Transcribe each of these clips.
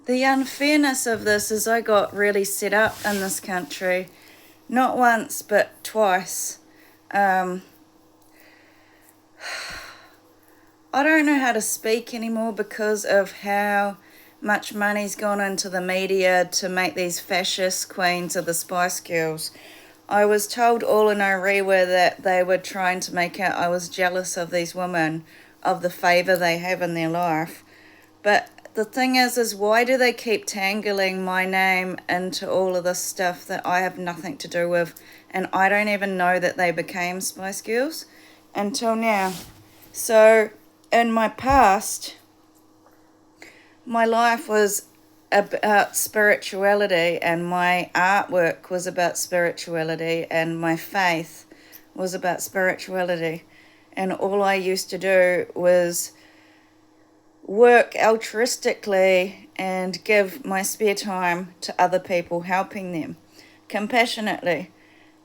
The unfairness of this is I got really set up in this country, not once but twice. Um, I don't know how to speak anymore because of how much money's gone into the media to make these fascist queens of the Spice Girls. I was told all in Orewa that they were trying to make out I was jealous of these women, of the favour they have in their life. But the thing is why do they keep tangling my name into all of this stuff that I have nothing to do with? And I don't even know that they became Spice Girls until now. So, in my past, my life was about spirituality, and my artwork was about spirituality, and my faith was about spirituality. And all I used to do was work altruistically and give my spare time to other people, helping them compassionately.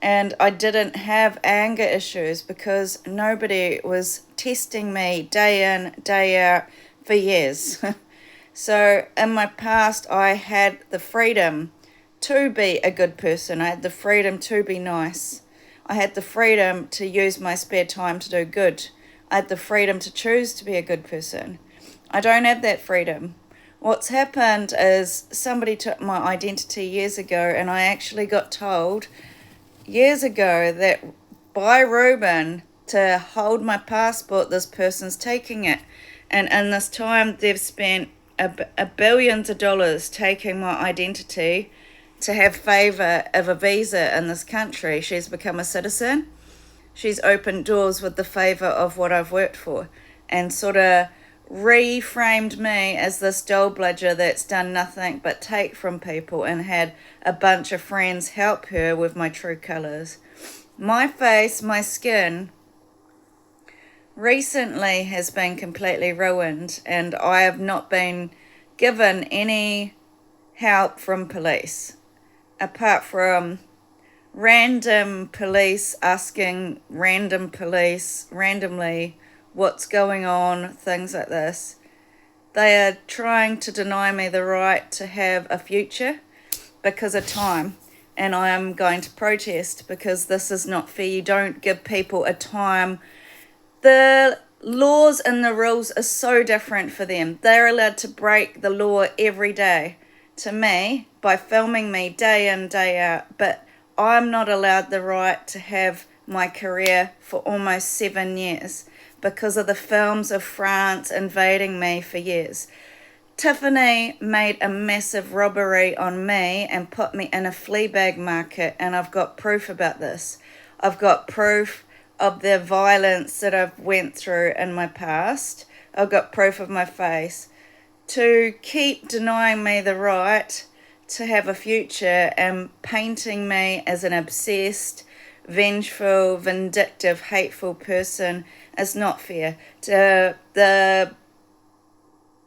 And I didn't have anger issues because nobody was testing me day in, day out for years. So in my past, I had the freedom to be a good person. I had the freedom to be nice. I had the freedom to use my spare time to do good. I had the freedom to choose to be a good person. I don't have that freedom. What's happened is somebody took my identity years ago, and I actually got told years ago that by Reuben to hold my passport, this person's taking it. And in this time, they've spent a billions of dollars taking my identity to have favour of a visa in this country. She's become a citizen. She's opened doors with the favour of what I've worked for, and sort of reframed me as this doll bludger that's done nothing but take from people and had a bunch of friends help her with my true colours. My face, my skin, recently has been completely ruined, and I have not been given any help from police apart from random police asking random police randomly what's going on, things like this. They are trying to deny me the right to have a future because of time. And I am going to protest because this is not fair. You don't give people a time. The laws and the rules are so different for them. They're allowed to break the law every day to me by filming me day in, day out. But I'm not allowed the right to have my career for almost 7 years because of the films of France invading me for years. Tiffany made a massive robbery on me and put me in a flea bag market, and I've got proof about this. I've got proof of the violence that I've went through in my past. I've got proof of my face. To keep denying me the right to have a future and painting me as an obsessed, vengeful, vindictive, hateful person is not fair. The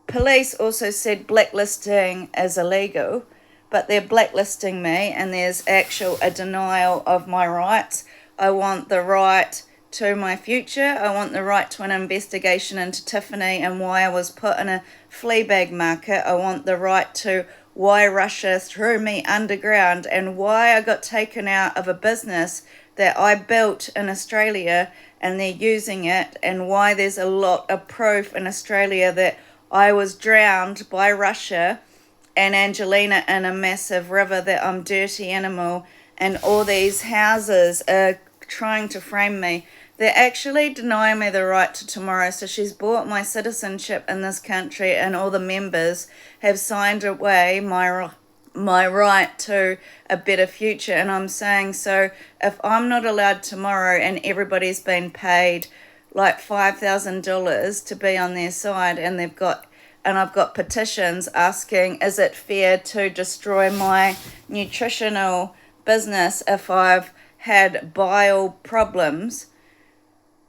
police also said blacklisting is illegal, but they're blacklisting me, and there's actual a denial of my rights. I want the right to my future. I want the right to an investigation into Tiffany and why I was put in a flea bag market. I want the right to why Russia threw me underground and why I got taken out of a business that I built in Australia and they're using it, and why there's a lot of proof in Australia that I was drowned by Russia and Angelina in a massive river, that I'm dirty animal, and all these houses are trying to frame me. They're actually denying me the right to tomorrow. So she's bought my citizenship in this country, and all the members have signed away my right to a better future. And I'm saying, so if I'm not allowed tomorrow and everybody's been paid like $5,000 to be on their side, and I've got petitions asking, is it fair to destroy my nutritional business if I've had bile problems?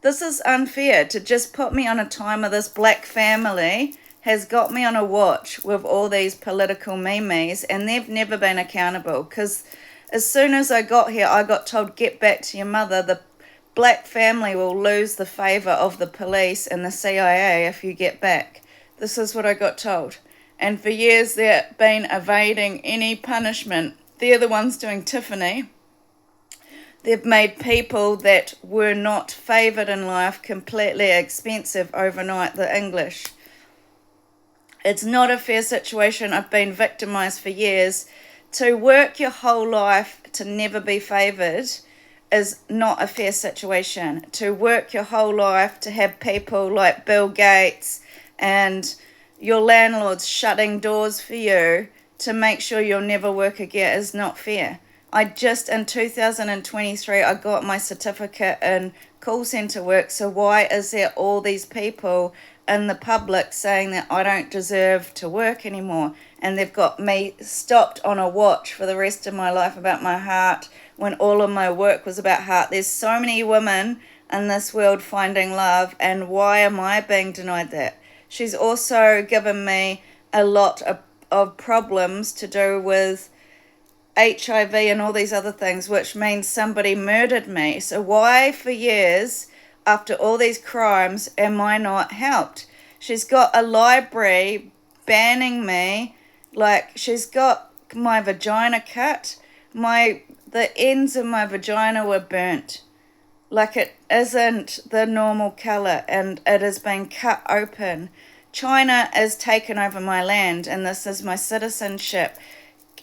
This is unfair. To just put me on a timer, this black family has got me on a watch with all these political memes, and they've never been accountable, because as soon as I got here, I got told, get back to your mother. The black family will lose the favour of the police and the CIA if you get back. This is what I got told. And for years they've been evading any punishment. They're the ones doing Tiffany. They've made people that were not favoured in life completely expensive overnight, the English. It's not a fair situation. I've been victimised for years. To work your whole life to never be favoured is not a fair situation. To work your whole life to have people like Bill Gates and your landlords shutting doors for you to make sure you'll never work again is not fair. In 2023, I got my certificate in call centre work, so why is there all these people in the public saying that I don't deserve to work anymore? And they've got me stopped on a watch for the rest of my life about my heart when all of my work was about heart. There's so many women in this world finding love, and why am I being denied that? She's also given me a lot of problems to do with HIV and all these other things, which means somebody murdered me. So why for years, after all these crimes, am I not helped? She's got a library banning me, like she's got my vagina cut. The ends of my vagina were burnt. Like it isn't the normal colour and it has been cut open. China has taken over my land and this is my citizenship.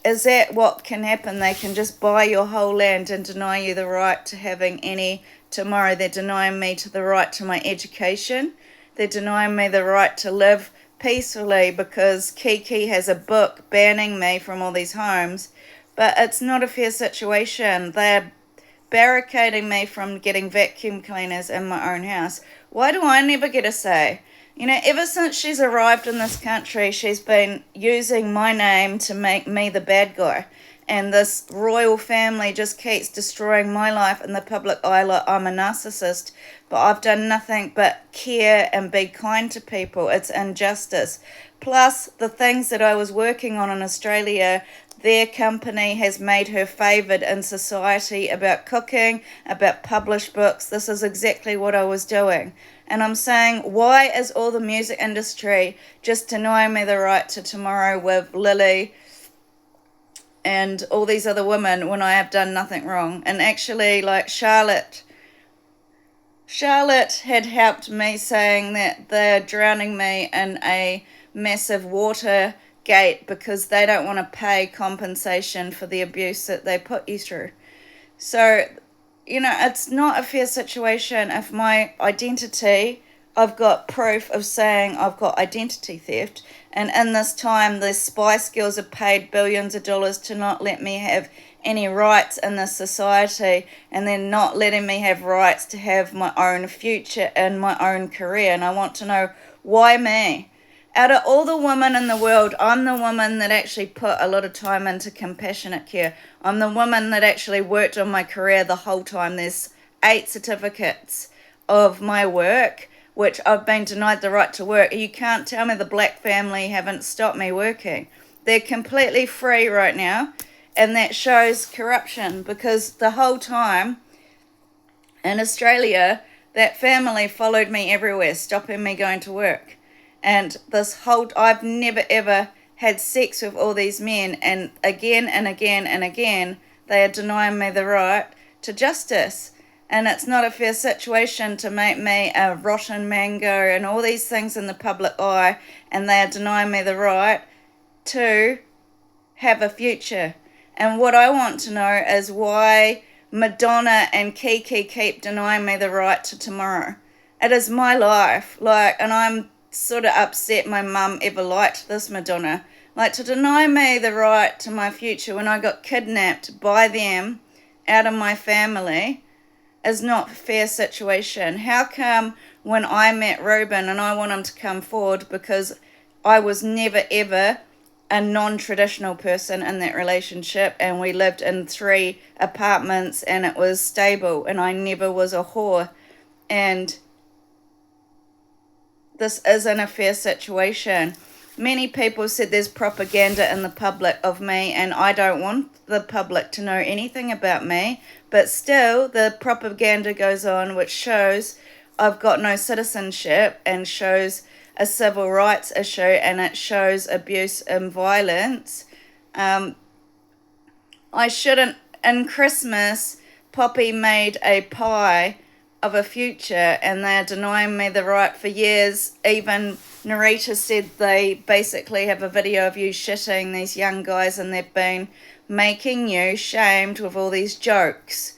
Is that what can happen? They can just buy your whole land and deny you the right to having any tomorrow. They're denying me the right to my education. They're denying me the right to live peacefully because Kiki has a book banning me from all these homes. But it's not a fair situation. They're barricading me from getting vacuum cleaners in my own house. Why do I never get a say? You know, ever since she's arrived in this country, she's been using my name to make me the bad guy. And this royal family just keeps destroying my life in the public eye like I'm a narcissist. But I've done nothing but care and be kind to people. It's injustice. Plus, the things that I was working on in Australia, their company has made her favoured in society about cooking, about published books. This is exactly what I was doing. And I'm saying, why is all the music industry just denying me the right to tomorrow with Lily and all these other women when I have done nothing wrong? And actually, like Charlotte had helped me saying that they're drowning me in a massive water gate because they don't want to pay compensation for the abuse that they put you through. So, you know, it's not a fair situation if my identity, I've got proof of saying I've got identity theft, and in this time the Spice Girls have paid billions of dollars to not let me have any rights in this society, and they're not letting me have rights to have my own future and my own career. And I want to know, why me? Out of all the women in the world, I'm the woman that actually put a lot of time into compassionate care. I'm the woman that actually worked on my career the whole time. There's 8 certificates of my work, which I've been denied the right to work. You can't tell me the black family haven't stopped me working. They're completely free right now, and that shows corruption because the whole time in Australia, that family followed me everywhere, stopping me going to work. And I've never ever had sex with all these men, and again and again and again, they are denying me the right to justice. And it's not a fair situation to make me a rotten mango and all these things in the public eye, and they are denying me the right to have a future. And what I want to know is why Madonna and Kiki keep denying me the right to tomorrow. It is my life, and I'm sort of upset my mum ever liked this Madonna. Like, to deny me the right to my future when I got kidnapped by them out of my family is not a fair situation. How come when I met Ruben and I want him to come forward, because I was never ever a non-traditional person in that relationship, and we lived in 3 apartments and it was stable, and I never was a whore, and this isn't a fair situation. Many people said there's propaganda in the public of me, and I don't want the public to know anything about me, but still the propaganda goes on, which shows I've got no citizenship and shows a civil rights issue and it shows abuse and violence. I shouldn't. In Christmas, Poppy made a pie of a future and they're denying me the right for years. Even Narita said they basically have a video of you shitting these young guys and they've been making you shamed with all these jokes.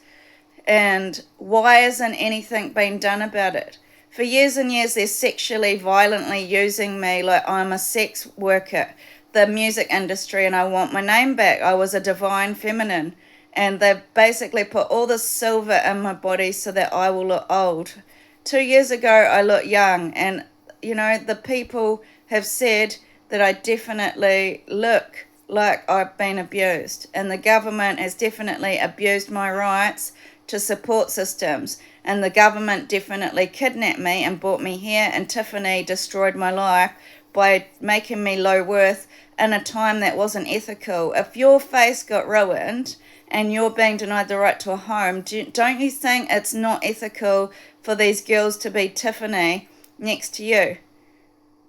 And why isn't anything being done about it? For years and years, they're sexually violently using me like I'm a sex worker, the music industry, and I want my name back. I was a divine feminine. And they've basically put all this silver in my body so that I will look old. 2 years ago, I looked young. And, you know, the people have said that I definitely look like I've been abused. And the government has definitely abused my rights to support systems. And the government definitely kidnapped me and brought me here. And Tiffany destroyed my life by making me low worth in a time that wasn't ethical. If your face got ruined and you're being denied the right to a home, don't you think it's not ethical for these girls to be Tiffany next to you?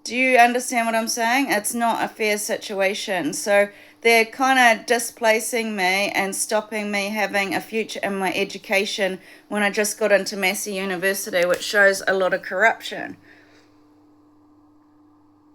Do you understand what I'm saying? It's not a fair situation. So they're kind of displacing me and stopping me having a future in my education when I just got into Massey University, which shows a lot of corruption.